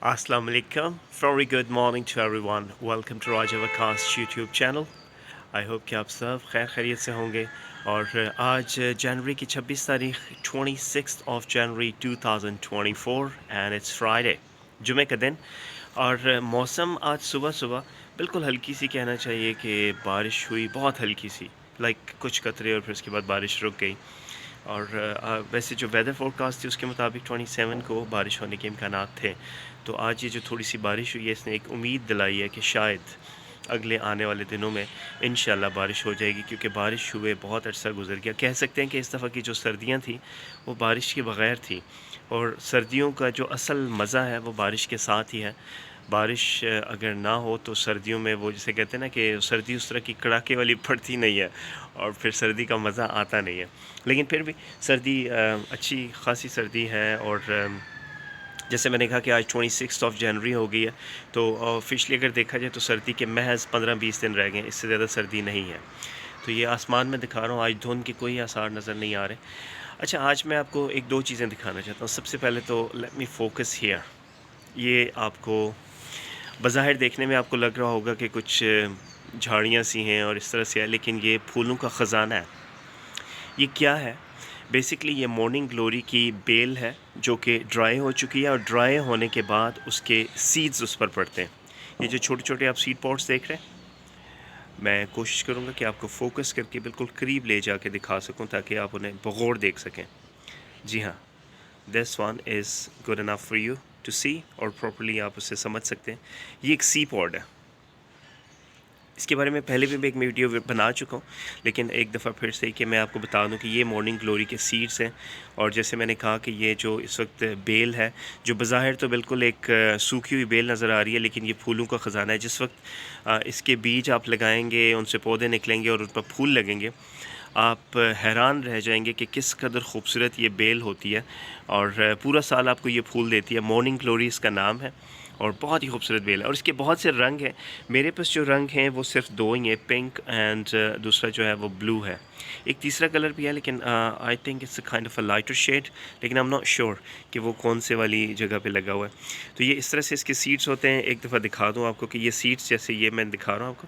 Assalamu alaikum. Very good morning to everyone. Welcome to Raja Vakas YouTube channel. I hope कि आप सब खैर खैरियत से होंगे। और आज जनवरी की 26 तारीख 26 of January 2024 and it's Friday, जुमे का दिन। और मौसम आज सुबह सुबह बिल्कुल हल्की सी, कहना चाहिए कि बारिश हुई, बहुत हल्की सी, लाइक कुछ कतरे, और फिर उसके बाद बारिश रुक गई। और वैसे जो वेदर फोरकास्ट थी उसके मुताबिक 27 को बारिश होने के इम्कानात थे। तो आज ये जो थोड़ी सी बारिश हुई है, इसने एक उम्मीद दिलाई है कि शायद अगले आने वाले दिनों में इंशाल्लाह बारिश हो जाएगी, क्योंकि बारिश हुए बहुत अरसा गुजर गया। कह सकते हैं कि इस दफ़ा की जो सर्दियाँ थी वो बारिश के बग़ैर थी, और सर्दियों का जो असल मज़ा है वो बारिश के साथ ही है। बारिश अगर ना हो तो सर्दियों में वो जिसे कहते हैं ना कि सर्दी उस तरह की कड़ाके वाली पड़ती नहीं है, और फिर सर्दी का मज़ा आता नहीं है। लेकिन फिर भी सर्दी अच्छी खासी सर्दी है। और जैसे मैंने कहा कि आज 26 ऑफ जनवरी हो गई है, तो ऑफिशियली अगर देखा जाए तो सर्दी के महज 15-20 दिन रह गए, इससे ज़्यादा सर्दी नहीं है। तो ये आसमान में दिखा रहा हूँ, आज धुंध के कोई आसार नज़र नहीं आ रहे। अच्छा, आज मैं आपको एक दो चीज़ें दिखाना चाहता हूँ। सबसे पहले तो लेट मी फोकस हियर। ये आपको बज़ाहिर देखने में आपको लग रहा होगा कि कुछ झाड़ियाँ सी हैं और इस तरह से है, लेकिन ये फूलों का ख़जाना है। ये क्या है? बेसिकली ये मॉर्निंग ग्लोरी की बेल है, जो कि ड्राई हो चुकी है, और ड्राई होने के बाद उसके सीड्स उस पर पड़ते हैं। ये जो छोटे छोटे आप सीड पॉट्स देख रहे हैं, मैं कोशिश करूँगा कि आपको फोकस करके बिल्कुल करीब ले जाके दिखा सकूँ, ताकि आप उन्हें बगौर देख सकें। जी हाँ, this one is good enough for you to see, और प्रॉपर्ली आप उसे समझ सकते हैं। ये एक सी पॉड है। इसके बारे में पहले भी मैं एक वीडियो बना चुका हूँ, लेकिन एक दफ़ा फिर से कि मैं आपको बता दूं कि ये मॉर्निंग ग्लोरी के सीड्स हैं। और जैसे मैंने कहा कि ये जो इस वक्त बेल है, जो बज़ाहिर तो बिल्कुल एक सूखी हुई बेल नज़र आ रही है, लेकिन ये फूलों का ख़जाना है। जिस वक्त इसके बीज आप लगाएंगे, उनसे पौधे निकलेंगे और उन पर फूल लगेंगे, आप हैरान रह जाएंगे कि किस कदर खूबसूरत ये बेल होती है। और पूरा साल आपको ये फूल देती है। मॉर्निंग ग्लोरी इसका नाम है, और बहुत ही खूबसूरत बेल है। और इसके बहुत से रंग हैं। मेरे पास जो रंग हैं वो सिर्फ दो ही हैं, पिंक एंड दूसरा जो है वो ब्लू है। एक तीसरा कलर भी है, लेकिन I think it's a kind of a lighter shade, लेकिन आई एम नॉट श्योर कि वो कौन से वाली जगह पे लगा हुआ है। तो ये इस तरह से इसके सीड्स होते हैं। एक दफ़ा दिखा दूँ आपको कि ये सीड्स, जैसे ये मैं दिखा रहा हूँ आपको,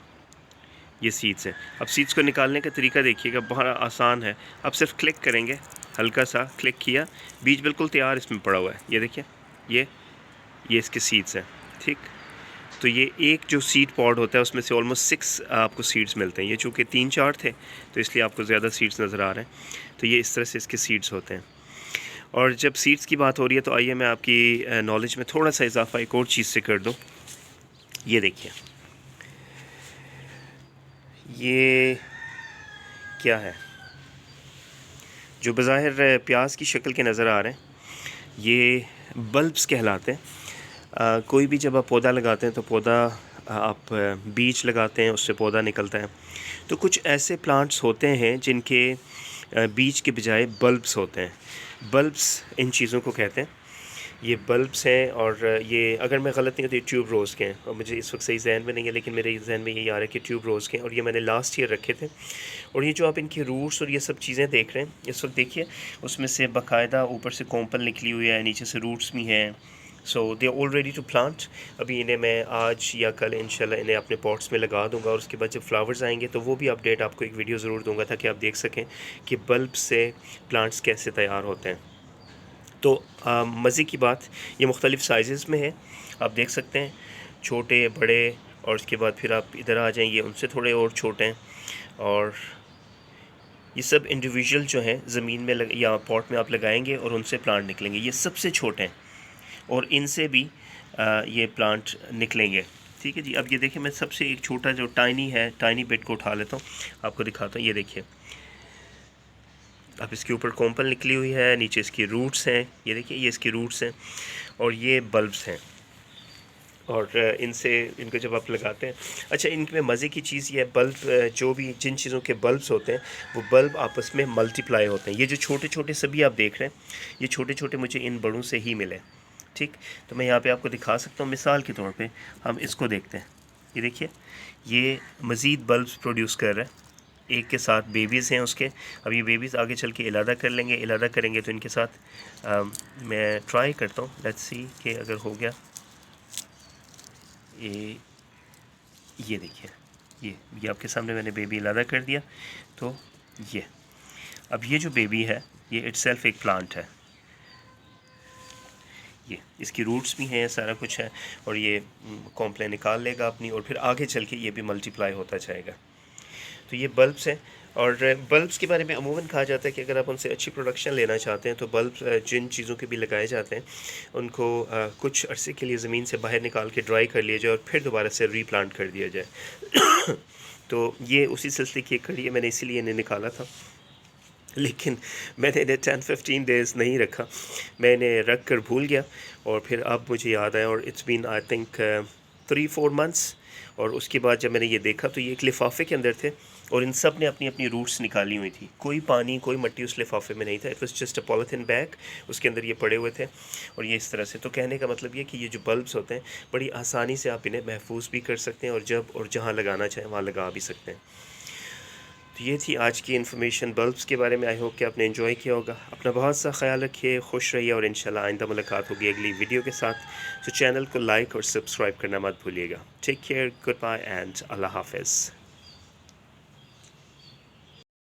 ये सीड्स हैं। अब सीड्स को निकालने का तरीका देखिएगा, बहुत आसान है। आप सिर्फ क्लिक करेंगे, हल्का सा क्लिक किया, बीज बिल्कुल तैयार इसमें पड़ा हुआ है। ये देखिए, ये इसके सीड्स हैं, ठीक। तो ये एक जो सीड पॉड होता है उसमें से ऑलमोस्ट 6 आपको सीड्स मिलते हैं। ये चूँकि 3-4 थे, तो इसलिए आपको ज़्यादा सीड्स नज़र आ रहे हैं। तो ये इस तरह से इसके सीड्स होते हैं। और जब सीड्स की बात हो रही है, तो आइए मैं आपकी नॉलेज में थोड़ा सा इजाफा एक और चीज़ से कर दूँ। ये देखिए, ये क्या है? जो बज़ाहिर प्याज की शक्ल के नज़र आ रहे हैं, ये बल्ब्स कहलाते हैं। कोई भी जब आप पौधा लगाते हैं तो पौधा आप बीज लगाते हैं, उससे पौधा निकलता है। तो कुछ ऐसे प्लांट्स होते हैं जिनके बीज के बजाय बल्ब्स होते हैं। बल्ब्स इन चीज़ों को कहते हैं। ये बल्ब्स हैं, और ये अगर मैं गलत नहीं हूँ तो ये ट्यूब रोज़ के हैं, और मुझे इस वक्त सही जहन में नहीं है, लेकिन मेरे जहन में यही आ रहा है कि ट्यूब रोज़ के हैं। और ये मैंने लास्ट ईयर रखे थे। और ये जो आप इनके रूट्स और ये सब चीज़ें देख रहे हैं इस वक्त, देखिए उसमें से बाकायदा ऊपर से कोंपल निकली हुई है, नीचे से रूट्स भी हैं। So they all ready to plant. अभी इन्हें मैं आज या कल इंशाल्लाह इन्हें अपने पॉट्स में लगा दूंगा, और उसके बाद जब फ्लावर्स आएंगे तो वो भी अपडेट आपको एक वीडियो ज़रूर दूंगा, ताकि आप देख सकें कि बल्ब से प्लांट्स कैसे तैयार होते हैं। तो मज़े की बात, ये मुख्तलिफ़ साइज़ में है, आप देख सकते हैं, छोटे बड़े। और उसके बाद फिर आप इधर आ जाएंगे, उनसे थोड़े और छोटे हैं। और ये सब इंडिविजुअल जो हैं ज़मीन में या पॉट में आप लगाएंगे और उनसे प्लांट निकलेंगे। ये सबसे छोटे हैं, और इनसे भी ये प्लांट निकलेंगे, ठीक है जी। अब ये देखिए, मैं सबसे एक छोटा जो टाइनी है, टाइनी बिट को उठा लेता हूँ, आपको दिखाता हूँ। ये देखिए, अब इसके ऊपर कोंपल निकली हुई है, नीचे इसकी रूट्स हैं। ये देखिए, ये इसकी रूट्स हैं, और ये बल्ब्स हैं। और इनको जब आप लगाते हैं, अच्छा, इनमें मज़े की चीज़ ये है, बल्ब जो भी जिन चीज़ों के बल्ब्स होते हैं वो बल्ब आपस में मल्टीप्लाई होते हैं। ये जो छोटे छोटे सभी आप देख रहे हैं, ये छोटे छोटे मुझे इन बड़ों से ही मिले, ठीक। तो मैं यहाँ पे आपको दिखा सकता हूँ, मिसाल के तौर पे हम इसको देखते हैं। ये देखिए, ये मज़ीद बल्ब्स प्रोड्यूस कर रहा है, एक के साथ बेबीज़ हैं उसके। अब ये बेबीज़ आगे चल के इलादा कर लेंगे, इलादा करेंगे तो इनके साथ मैं ट्राई करता हूँ, लेट्स सी कि अगर हो गया। ये देखिए, ये आपके सामने मैंने बेबी अलग कर दिया। तो ये अब ये जो बेबी है ये इटसेल्फ एक प्लांट है, ये इसकी रूट्स भी हैं, सारा कुछ है, और ये कॉम्प्लेन निकाल लेगा अपनी, और फिर आगे चल के ये भी मल्टीप्लाई होता जाएगा। तो ये बल्ब्स हैं, और बल्ब्स के बारे में अमूमन कहा जाता है कि अगर आप उनसे अच्छी प्रोडक्शन लेना चाहते हैं तो बल्ब जिन चीज़ों के भी लगाए जाते हैं उनको कुछ अरसे के लिए ज़मीन से बाहर निकाल के ड्राई कर लिया जाए और फिर दोबारा से रीप्लांट कर दिया जाए। तो ये उसी सिलसिले की एक कड़ी है, मैंने इसीलिए इन्हें निकाला था, लेकिन मैंने इन्हें 10-15 डेज़ नहीं रखा, मैंने रख कर भूल गया, और फिर अब मुझे याद आया, और it's been I think 3-4 months. और उसके बाद जब मैंने ये देखा तो ये एक लिफाफे के अंदर थे, और इन सब ने अपनी अपनी रूट्स निकाली हुई थी, कोई पानी कोई मट्टी उस लिफाफे में नहीं था, it was just a polythene bag, उसके अंदर ये पड़े हुए थे, और ये इस तरह से। तो कहने का मतलब ये कि ये जो बल्ब्स होते हैं बड़ी आसानी से आप इन्हें महफूज भी कर सकते हैं, और जब और जहाँ लगाना चाहें वहाँ लगा भी सकते हैं। तो ये थी आज की इन्फॉर्मेशन बल्ब्स के बारे में। आई होप कि आपने एंजॉय किया होगा। अपना बहुत सा ख्याल रखिए, खुश रहिए, और इंशाल्लाह आइंदा मुलाकात होगी अगली वीडियो के साथ। तो चैनल को लाइक और सब्सक्राइब करना मत भूलिएगा। Take care, good bye and अल्लाह हाफिज़।